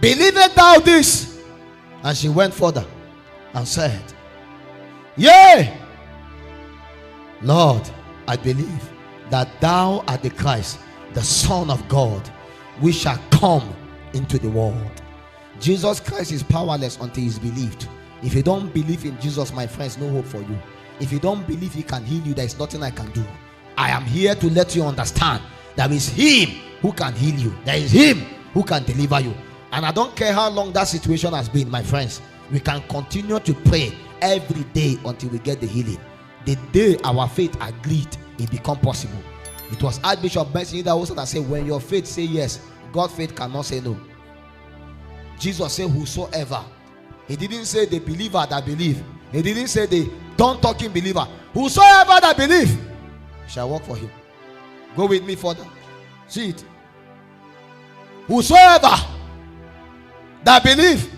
Believest thou this? And she went further and said, Yea, Lord, I believe that thou art the Christ, the Son of God, which shall come into the world. Jesus Christ is powerless until he is believed. If you don't believe in Jesus, my friends, no hope for you. If you don't believe he can heal you, there is nothing I can do. I am here to let you understand that it's him who can heal you. There is him who can deliver you. And I don't care how long that situation has been, my friends. We can continue to pray every day until we get the healing. The day our faith agreed, it become possible. It was Archbishop Benson that said, when your faith say yes, God's faith cannot say no. Jesus said, whosoever. He didn't say the believer that believe. He didn't say the don't talking believer. Whosoever that believe shall work for him. Go with me further. See it. Whosoever that believe,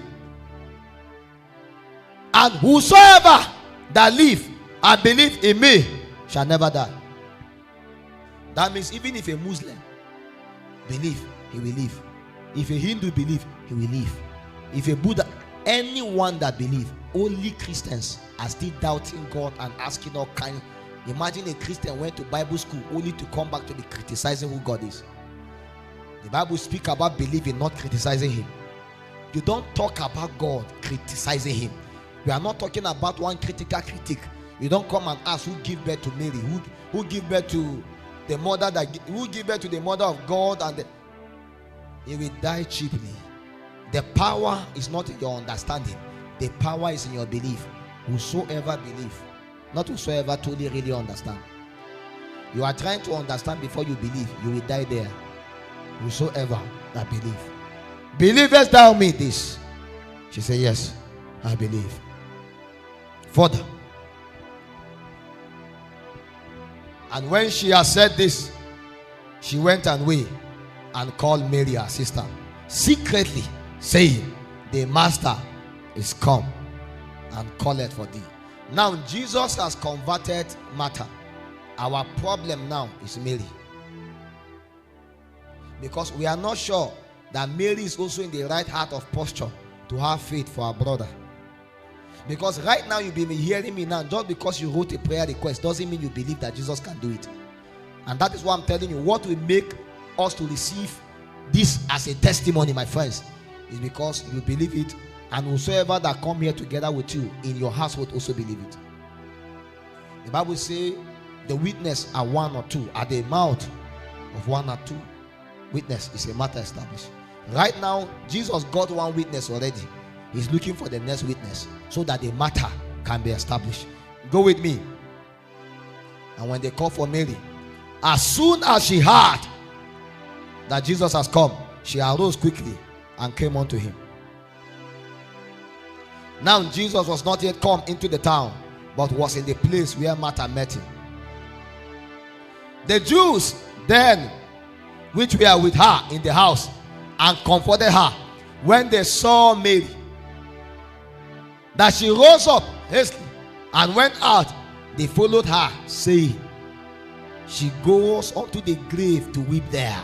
and whosoever that live and believe in me shall never die. That means even if a Muslim believe, he will live. If a Hindu believe, he will live. If a Buddha, anyone that believe, only Christians are still doubting God and asking all kinds. Imagine a Christian went to Bible school only to come back to be criticizing who God is. The Bible speaks about believing, not criticizing him. You don't talk about God criticizing him. We are not talking about one critical critic. You don't come and ask who gave birth to Mary, who gave birth to the mother who gave birth to the mother of God, and he will die cheaply. The power is not in your understanding. The power is in your belief. Whosoever believe, not whosoever totally really understand. You are trying to understand before you believe, you will die there. Whosoever that believe. Believest thou me this? She said, yes, I believe. Further. And when she had said this, she went away and called Mary her sister, secretly, saying, the master is come and calleth for thee. Now Jesus has converted Martha. Our problem now is Mary. Because we are not sure that Mary is also in the right heart of posture to have faith for our brother. Because right now you've been hearing me now, just because you wrote a prayer request doesn't mean you believe that Jesus can do it. And that is why I'm telling you, what will make us to receive this as a testimony, my friends, is because you believe it, and whosoever that come here together with you in your household also believe it. The Bible says the witness are one or two. At the mouth of one or two witness is a matter established. Right now, Jesus got one witness already. He's looking for the next witness so that the matter can be established. Go with me. And when they called for Mary, as soon as she heard that Jesus has come, she arose quickly and came unto him. Now Jesus was not yet come into the town, but was in the place where Martha met him. The Jews then, which were with her in the house, and comforted her, when they saw Mary, that she rose up hastily and went out, they followed her, saying, she goes unto the grave to weep there.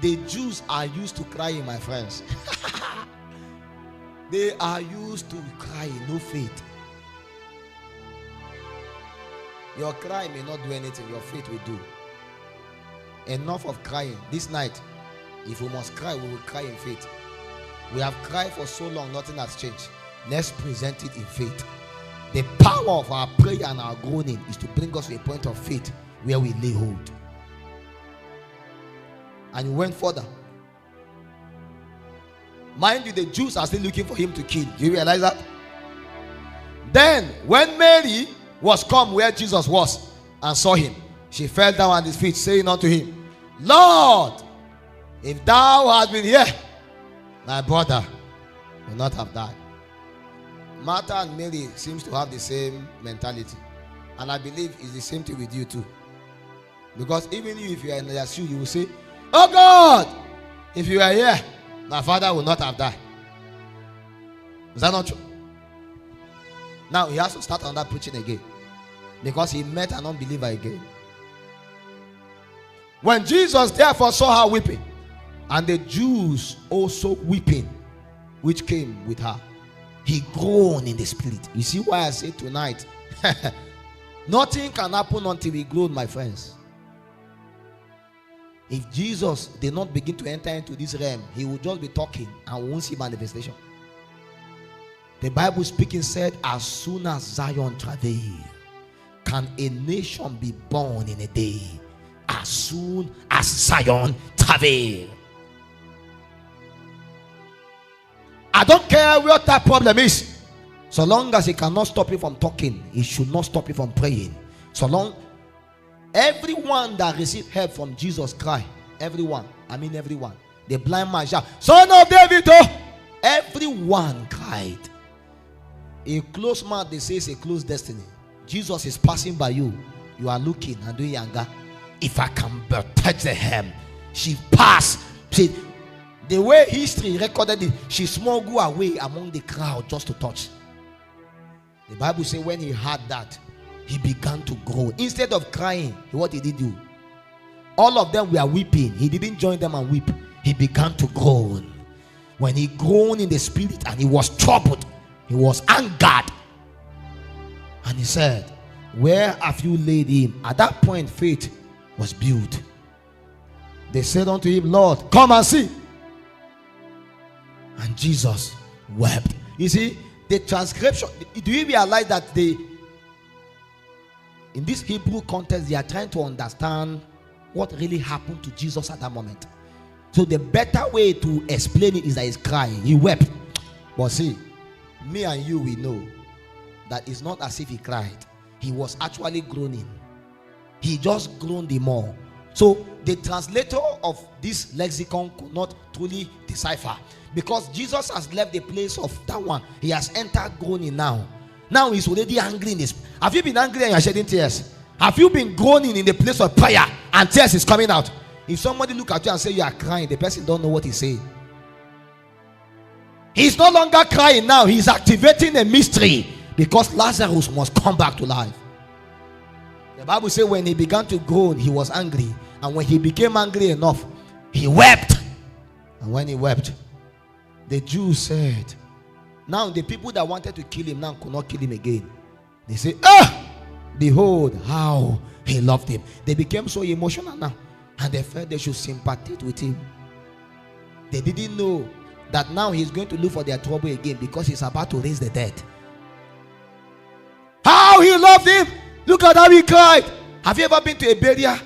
The Jews are used to crying, my friends. They are used to crying, no faith. Your cry may not do anything, your faith will do. Enough of crying. This night, if we must cry, we will cry in faith. We have cried for so long, nothing has changed. Let's present it in faith. The power of our prayer and our groaning is to bring us to a point of faith where we lay hold. And he went further. Mind you, the Jews are still looking for him to kill. Do you realize that? Then, when Mary was come where Jesus was and saw him, she fell down at his feet, saying unto him, Lord, if thou hadst been here, my brother would not have died. Martha and Mary seems to have the same mentality. And I believe it's the same thing with you too. Because even if you are in their shoe, you will say, oh God, if you are here, my father will not have died. Is that not true? Now he has to start on that preaching again, because he met an unbeliever again. When Jesus therefore saw her weeping, and the Jews also weeping, which came with her. He groaned in the spirit. You see why I say tonight, nothing can happen until we groan, my friends. If Jesus did not begin to enter into this realm, he would just be talking and we won't see manifestation. The Bible speaking said, as soon as Zion travail, can a nation be born in a day? As soon as Zion travail. I don't care what that problem is. So long as it cannot stop you from talking, it should not stop you from praying. So long, everyone that received help from Jesus Christ, everyone, the blind man shout, Son of David, oh! Everyone cried. A closed mouth, they say, is a closed destiny. Jesus is passing by you. You are looking and doing younger. If I can but touch the hem, she passed. The way history recorded it, she smuggled away among the crowd just to touch. The Bible says when he heard that, he began to grow. Instead of crying, what did he do? All of them were weeping. He didn't join them and weep. He began to groan. When he groaned in the spirit and he was troubled, he was angered. And he said, where have you laid him? At that point, faith was built. They said unto him, Lord, come and see. And Jesus wept. You see, the transcription, do you realize that in this Hebrew context, they are trying to understand what really happened to Jesus at that moment. So the better way to explain it is that he's crying. He wept. But see, me and you, we know that it's not as if he cried. He was actually groaning. He just groaned the more. So the translator of this lexicon could not truly decipher, because Jesus has left the place of that one. He has entered groaning now. Now he's already angry in this. Have you been angry and you're shedding tears? Have you been groaning in the place of prayer and tears is coming out? If somebody look at you and say you are crying, the person don't know what he's saying. He's no longer crying now. He's activating a mystery, because Lazarus must come back to life. The Bible says when he began to groan, he was angry. And when he became angry enough, he wept. And when he wept, the Jews said, now the people that wanted to kill him now could not kill him again. They say, behold how he loved him. They became so emotional now, and they felt they should sympathize with him. They didn't know that now he's going to look for their trouble again, because he's about to raise the dead. How he loved him! Look at how he cried. Have you ever been to a burial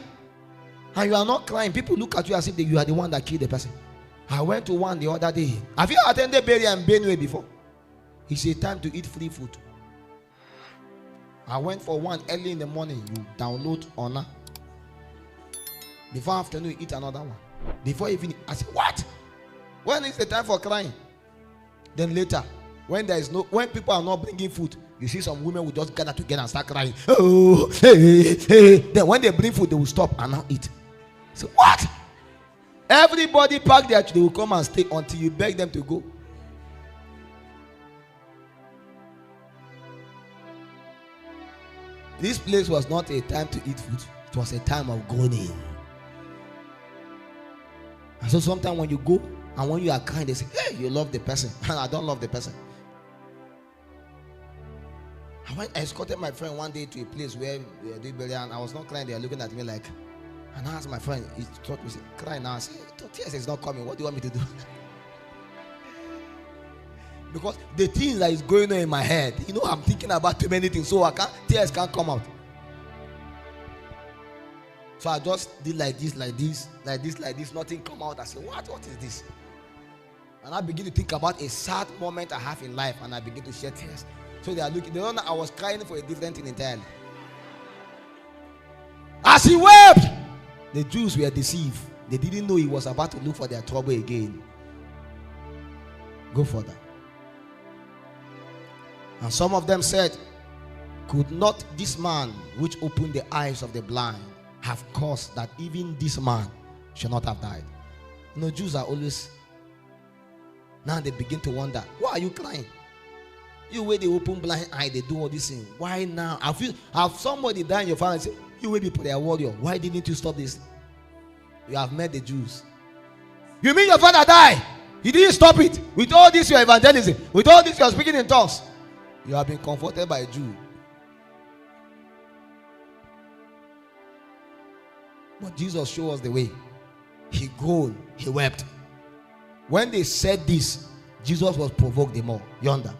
and you are not crying? People look at you as if you are the one that killed the person. I went to one the other day. Have you attended burial in Benue before? It's a time to eat free food. I went for one early in the morning. You download Honor. Before afternoon, you eat another one. Before evening, I said, what? When is the time for crying? Then later, when people are not bringing food, you see some women will just gather together and start crying. Oh, hey, hey. Then when they bring food, they will stop and now eat. So what? Everybody pack their, they will come and stay until you beg them to go. This place was not a time to eat food. It was a time of groaning. And so sometimes when you go and when you are crying, they say, hey, you love the person. And I don't love the person. I escorted my friend one day to a place where we were doing burial, and I was not crying. They were looking at me like, and I asked my friend, he thought me crying now. I said, tears is not coming. What do you want me to do? Because the things that is going on in my head, I'm thinking about too many things, so tears can't come out. So I just did like this, nothing come out. I said, what is this? And I begin to think about a sad moment I have in life, and I begin to shed tears. So they are looking, they don't know I was crying for a different thing entirely. As he wept, the Jews were deceived. They didn't know he was about to look for their trouble again. Go further. And some of them said, could not this man which opened the eyes of the blind have caused that even this man should not have died? Jews are always, now they begin to wonder, why are you crying? You where they open blind eye, they do all this thing. Why now? Have somebody died in your family and say, you will be prayer warrior. Why didn't you stop this? You have met the Jews. You mean your father died? He didn't stop it. With all this, your evangelism. With all this, you are speaking in tongues. You have been comforted by a Jew. But Jesus showed us the way. He groaned. He wept. When they said this, Jesus was provoked the more. Yonder.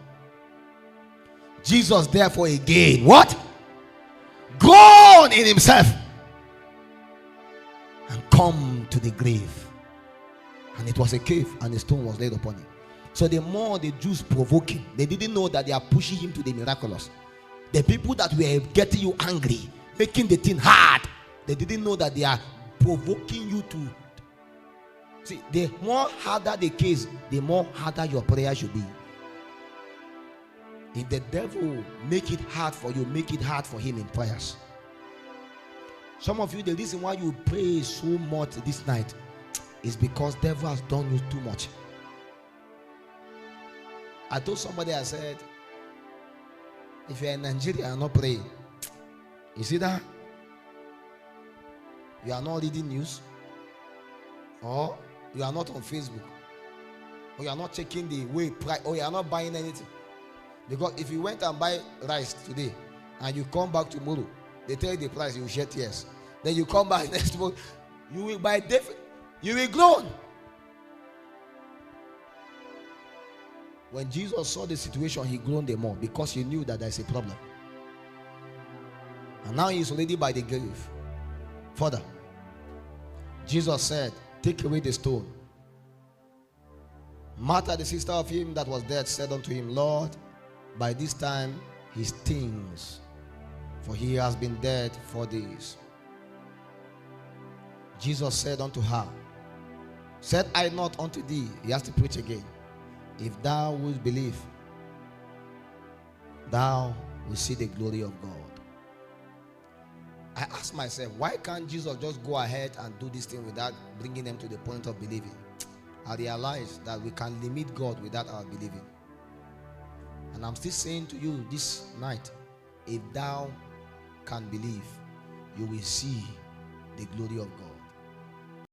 Jesus therefore again, what? Groaned in himself. And come to the grave. And it was a cave, and a stone was laid upon it. So the more the Jews provoke him, they didn't know that they are pushing him to the miraculous. The people that were getting you angry, making the thing hard, they didn't know that they are provoking you to. See, the more harder the case, the more harder your prayer should be. If the devil make it hard for you, make it hard for him in prayers. Some of you, the reason why you pray so much this night is because the devil has done you too much. I told somebody, I said, if you're in Nigeria and not praying, you see that? You are not reading news, or you are not on Facebook, or you are not checking the way price, or you are not buying anything. Because if you went and buy rice today and you come back tomorrow, they tell you the price, you will shed tears. Then you come back next month, you will buy different. You will groan. When Jesus saw the situation, he groaned the more because he knew that there is a problem. And now he is already by the grave. Further, Jesus said, take away the stone. Martha, the sister of him that was dead, said unto him, Lord, by this time he stings, for he has been dead 4 days. Jesus said unto her, said I not unto thee, he has to preach again, if thou wilt believe, thou wilt see the glory of God. I ask myself, why can't Jesus just go ahead and do this thing without bringing them to the point of believing? I realize that we can limit God without our believing. And I'm still saying to you this night, if thou can believe, you will see the glory of God.